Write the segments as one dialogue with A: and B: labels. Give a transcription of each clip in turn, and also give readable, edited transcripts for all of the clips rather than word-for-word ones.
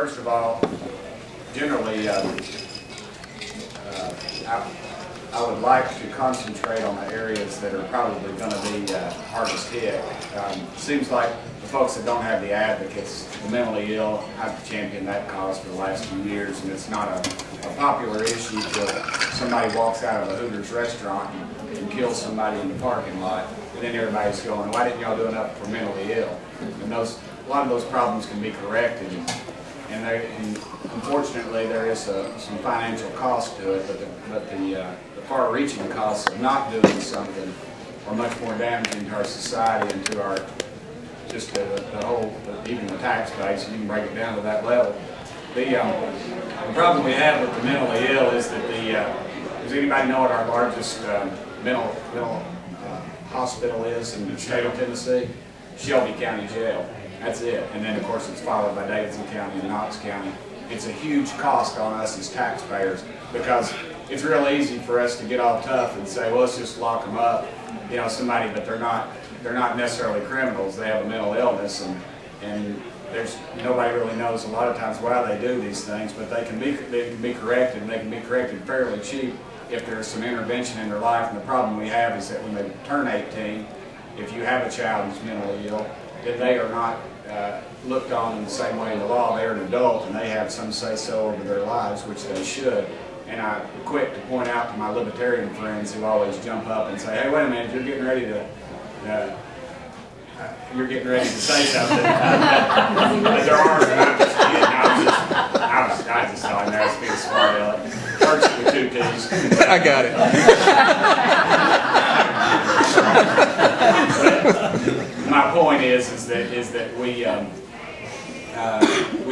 A: first of all, generally, I would like to concentrate on the areas that are probably going to be hardest hit. Seems like the folks that don't have the advocates, the mentally ill, I've championed that cause for the last few years, and it's not a popular issue till somebody walks out of a Hooters restaurant and kills somebody in the parking lot, and then everybody's going, why didn't y'all do enough for mentally ill? And a lot of those problems can be corrected, and unfortunately there is some financial cost to it, but the far-reaching costs of not doing something are much more damaging to our society and to our just the whole, even the tax base. You can break it down to that level. The problem we have with the mentally ill is that does anybody know what our largest mental hospital is in the state of Tennessee? Shelby County Jail. That's it. And then of course it's followed by Davidson County and Knox County. It's a huge cost on us as taxpayers because it's real easy for us to get all tough and say, well, let's just lock them up, you know, somebody, but they're not necessarily criminals. They have a mental illness, and there's nobody really knows a lot of times why they do these things, but they can be corrected, and they can be corrected fairly cheap if there's some intervention in their life. And the problem we have is that when they turn 18, if you have a child who's mentally ill, then they are not looked on in the same way in the law. They're an adult and they have some say-so over their lives, which they should. And I'm quick to point out to my libertarian friends who always jump up and say, hey, wait a minute, you're getting ready to say something. But there are, and I'm just kidding. I just thought I was being smart aleck. Burchett with 2 T's.
B: I got
A: it. My point is that we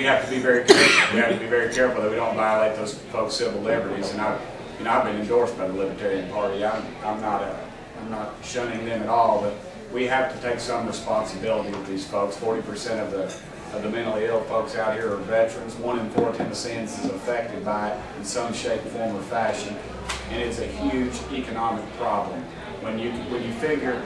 A: have to be very careful. We have to be very careful that we don't violate those folks' civil liberties. And I've been endorsed by the Libertarian Party. I'm not shunning them at all, but we have to take some responsibility with these folks. 40% of the mentally ill folks out here are veterans. 1 in 4 Tennesseans is affected by it in some shape, form, or fashion, and it's a huge economic problem. When you figure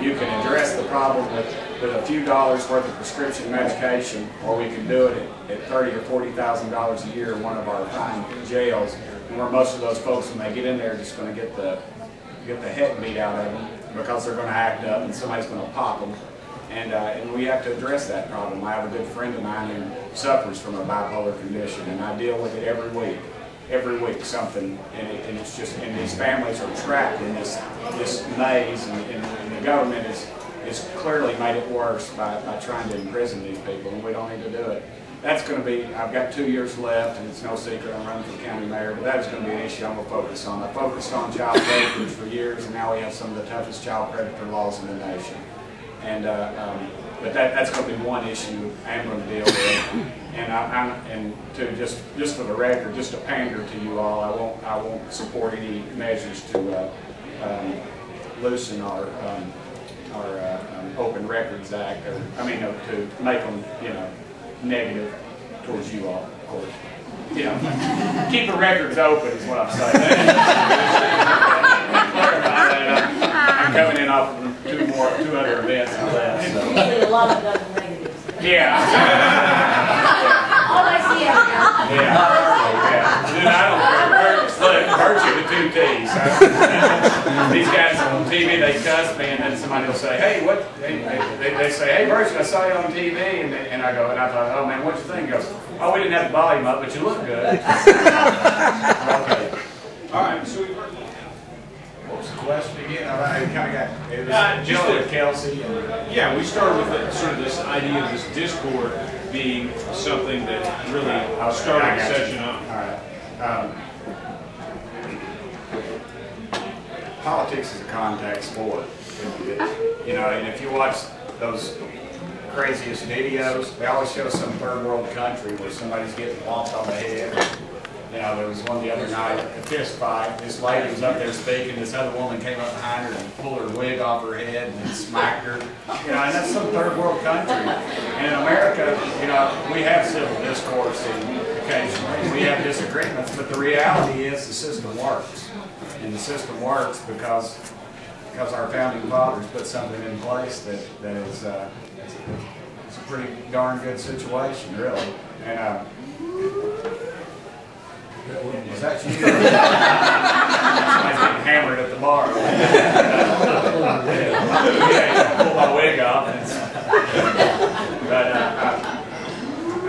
A: you can address the problem with a few dollars worth of prescription medication, or we can do it at $30,000 or $40,000 a year in one of our fine jails, where most of those folks, when they get in there, are just going to get the heck beat out of them because they're going to act up and somebody's going to pop them. And we have to address that problem. I have a good friend of mine who suffers from a bipolar condition, and I deal with it every week. Every week something, and it's just, and these families are trapped in this maze, and the government is clearly made it worse by trying to imprison these people, and we don't need to do it. That's going to be, I've got 2 years left, and it's no secret I'm running for county mayor, but that is going to be an issue I'm going to focus on. I focused on child predators for years, and now we have some of the toughest child predator laws in the nation. And but that's going to be one issue I'm going to deal with. And to just for the record, just to pander to you all, I won't support any measures to loosen our Open Records Act, or to make them negative towards you all, of course. Keep the records open is what I'm saying. I'm coming in off of 2 other events I left. So.
C: Usually a lot of those negatives.
A: Yeah.
C: All I see out there.
A: Yeah. Dude, I don't care. Look, Burchett with 2 T's. These guys on TV, they cuss me, and then somebody will say, hey, what? They say, hey, Burchett, I saw you on TV. And I go, and I thought, oh, man, what'd you think? He goes, oh, we didn't have the volume up, but you look good. Okay. All right, so we've heard. What was the question again? I kind of got just with Kelsey.
D: Yeah, we started with sort of this idea of this discord being something that really started the session off.
A: All right. Politics is a contact sport. And if you watch those craziest videos, they always show some third world country where somebody's getting whomped on the head. There was one the other night, a fist fight. This lady was up there speaking. This other woman came up behind her and pulled her wig off her head and smacked her. And that's some third world country. And in America, we have civil discourse occasionally. We have disagreements, but the reality is the system works. And the system works because our founding fathers put something in place that is it's a pretty darn good situation, really. And was that you? Somebody's getting hammered at the bar. Yeah, pull my wig off. But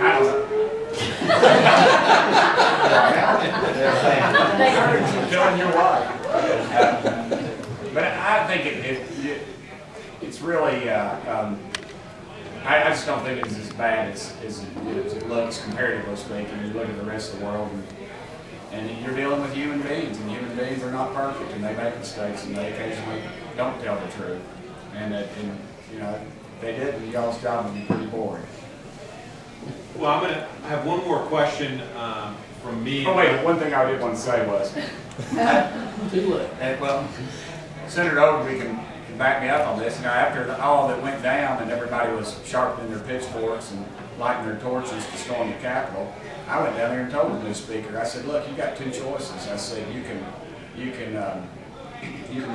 A: I don't know. I'm telling your wife. But I think it's really. I just don't think it's as bad as it looks, comparatively speaking. You look at the rest of the world, and you're dealing with human beings, and human beings are not perfect, and they make mistakes, and they occasionally don't tell the truth. And you know, if they did, then y'all's job would be pretty boring.
D: Well, I'm going to have one more question from me.
A: Oh wait, one thing I did want to say was, well, Senator Ogilvie can back me up on this. You know, after all that went down and everybody was sharpening their pitchforks and lighting their torches to storm the Capitol, I went down there and told the new speaker, I said, look, you got two choices. I said, you can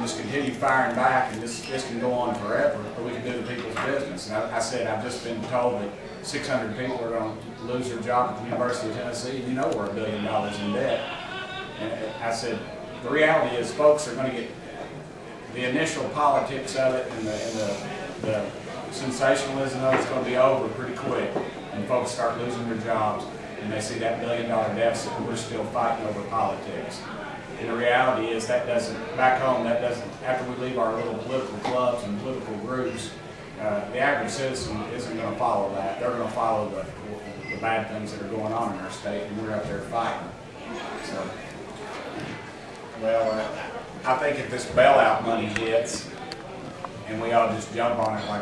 A: just continue firing back and this can go on forever, or we can do the people's business. And I said, I've just been told that 600 people are going to lose their job at the University of Tennessee, and you know we're $1 billion in debt. And I said, the reality is folks are going to get the initial politics of it and the sensationalism of it's going to be over pretty quick, and folks start losing their jobs, and they see that $1 billion deficit, and we're still fighting over politics. And the reality is that doesn't, back home, that doesn't, after we leave our little political clubs and political groups, the average citizen isn't going to follow that. They're going to follow the bad things that are going on in our state, and we're up there fighting. So, well, I think if this bailout money hits, and we all just jump on it like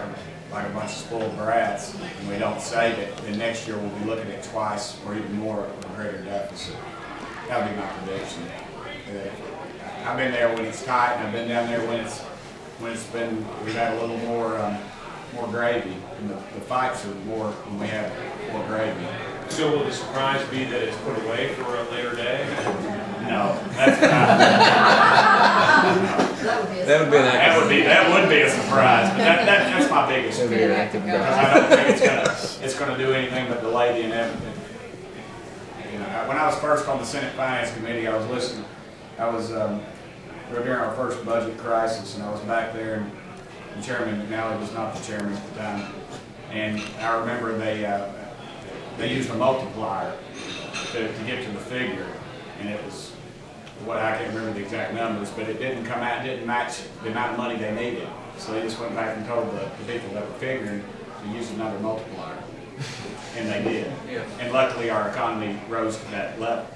A: a bunch of spoiled brats, and we don't save it, then next year we'll be looking at twice or even more of a greater deficit. That would be my prediction. I've been there when it's tight, and I've been down there when we've had a little more gravy, and the fights are more when we have more gravy.
D: So will the surprise be that it's put away for a later day?
A: No, that's not.
B: That
A: would be a surprise, but that's my biggest fear, because I don't think it's gonna do anything but delay the inevitable. You know, when I was first on the Senate Finance Committee, I was listening. We were during our first budget crisis, and I was back there, and Chairman McNally was not the chairman at the time, and I remember they used a multiplier to get to the figure, and it was what I can't remember the exact numbers, but it didn't match the amount of money they needed. So they just went back and told the people that were figuring to use another multiplier, and they did. And luckily, our economy rose to that level.